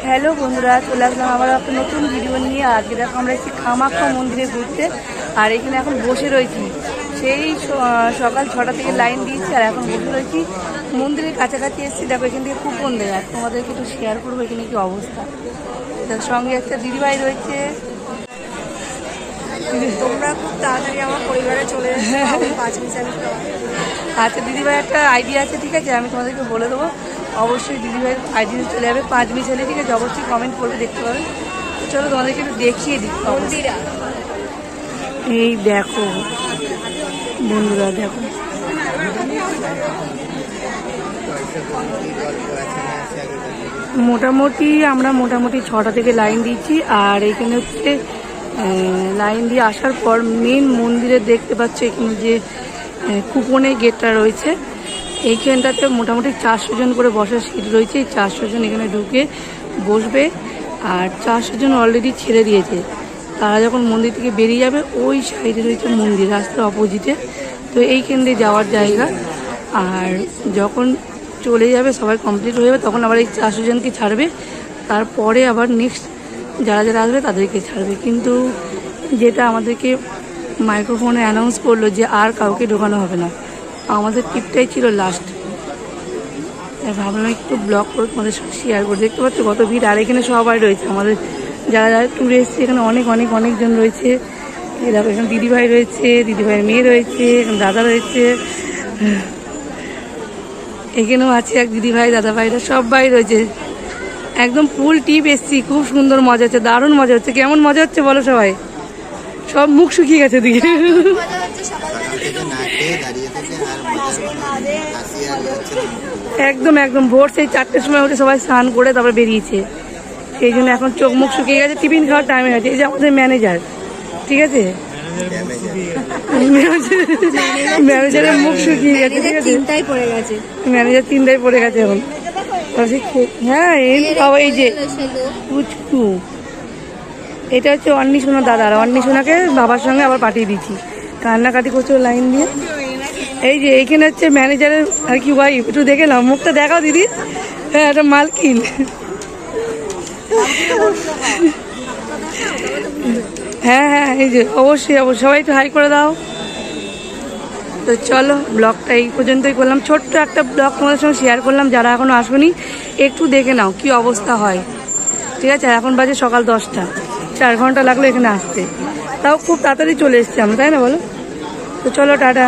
Hello বন্ধুরা, চলে আসলাম আবার একটা নতুন ভিডিও নিয়ে। আজকে দেখো আমরা এসেছি কামাখ্যা মন্দিরে ঘুরতে, আর এখানে এখন বসে রয়েছি। সেই সকাল 6টা থেকে লাইন দিয়েছি, আর এখন বসে রয়েছি মন্দিরের কাছাকাছি এসেছি। দেখো এখান থেকে কুপন দেয়, আর তোমাদেরকে একটু শেয়ার করবো এখানে কি অবস্থা। তার সঙ্গে একটা দিদিভাই রয়েছে। তোমরা খুব তাড়াতাড়ি আমার পরিবারে চলে এসো। আচ্ছা দিদিভাই একটা আইডিয়া আছে, ঠিক আছে, আমি তোমাদেরকে বলে দেবো। অবশ্যই দিদিভাইয়ের আইডিয়া চলে যাবে 5 মিশালে, ঠিক আছে, অবশ্যই কমেন্ট করবে, দেখতে পাবে। চলো তোমাদেরকে একটু দেখিয়ে দিই। এই দেখো বন্ধুরা, দেখো আমরা মোটামুটি 6টা থেকে লাইন দিচ্ছি। আর এখানে হচ্ছে লাইন দিয়ে আসার পর মেন মন্দিরে দেখতে পাচ্ছ এখানে যে কুপনের গেটটা রয়েছে, এইখানটাতে মোটামুটি 400 জন করে বসার সিট রয়েছে। 400 জন এখানে ঢুকে বসবে, আর 400 জন অলরেডি ছেড়ে দিয়েছে। তারা যখন মন্দির থেকে বেরিয়ে যাবে, ওই সাইডে রয়েছে মন্দির, রাস্তার অপোজিটে। তো এইখান দিয়ে যাওয়ার জায়গা। আর যখন চলে যাবে, সবাই কমপ্লিট হয়ে যাবে, তখন আবার এই 400 জনকে ছাড়বে। তারপরে আবার নেক্সট যারা যারা আসবে তাদেরকে ছাড়বে। কিন্তু যেটা আমাদেরকে মাইক্রোফোনে অ্যানাউন্স করলো যে আর কাউকে ঢোকানো হবে না, আমাদের ট্রিপটাই ছিল লাস্ট। ভাবলাম একটু ব্লগ করে তোমাদের সাথে শেয়ার করে। দেখতে পাচ্ছ কত ভিড়, আর এখানে সবাই রয়েছে আমাদের যারা যারা ট্যুরে এসছে। এখানে অনেকজন রয়েছে। এরকম এখানে দিদিভাই রয়েছে, দিদিভাইয়ের মেয়ে রয়েছে, এখানে দাদা রয়েছে, এখানেও আছে এক দিদিভাই, দাদা ভাইরা সবাই রয়েছে। একদম ফুল টিপ এসছি, খুব সুন্দর মজা হচ্ছে, দারুণ মজা হচ্ছে। কেমন মজা হচ্ছে বলো সবাই? সব মুখ শুকিয়ে গেছে দিকে। একদম ভোর সেই 4টের সময় উঠে সবাই স্নান করে তারপর বেরিয়েছে। সেই জন্য এখন চোখ মুখ শুকিয়ে গেছে, টিফিন খাওয়ার টাইম হয়ে গেছে। এই যে আমাদের ম্যানেজার, ঠিক আছে, ম্যানেজারের মুখ শুকিয়ে গেছে, ঠিক আছে, ম্যানেজার চিন্তায় পড়ে গেছে এখন। হ্যাঁ এই যে পুচকু, এটা হচ্ছে অন্নিশোনা দাদার। অন্নিশোনাকে বাবার সঙ্গে আবার পাঠিয়ে দিচ্ছি, কান্নাকাটি করছে লাইন দিয়ে। এই যে এইখানে হচ্ছে ম্যানেজারের আর কি ওয়াইফ, একটু দেখে নাও, মুখটা দেখাও দিদি। হ্যাঁ, এটা মালকিন। হ্যাঁ, এই যে অবশ্যই সবাই একটু হাই করে দাও। তো চলো, ব্লগটা এই পর্যন্তই করলাম, ছোট্ট একটা ব্লগ তোমাদের সঙ্গে শেয়ার করলাম। যারা এখনও আসবেনি একটু দেখে নাও কি অবস্থা হয়, ঠিক আছে। এখন বাজে সকাল 10টা, 4 ঘন্টা লাগলো এখানে আসতে, তাও খুব তাড়াতাড়ি চলে এসছি আমরা, তাই না বলো? তো চলো, টাটা।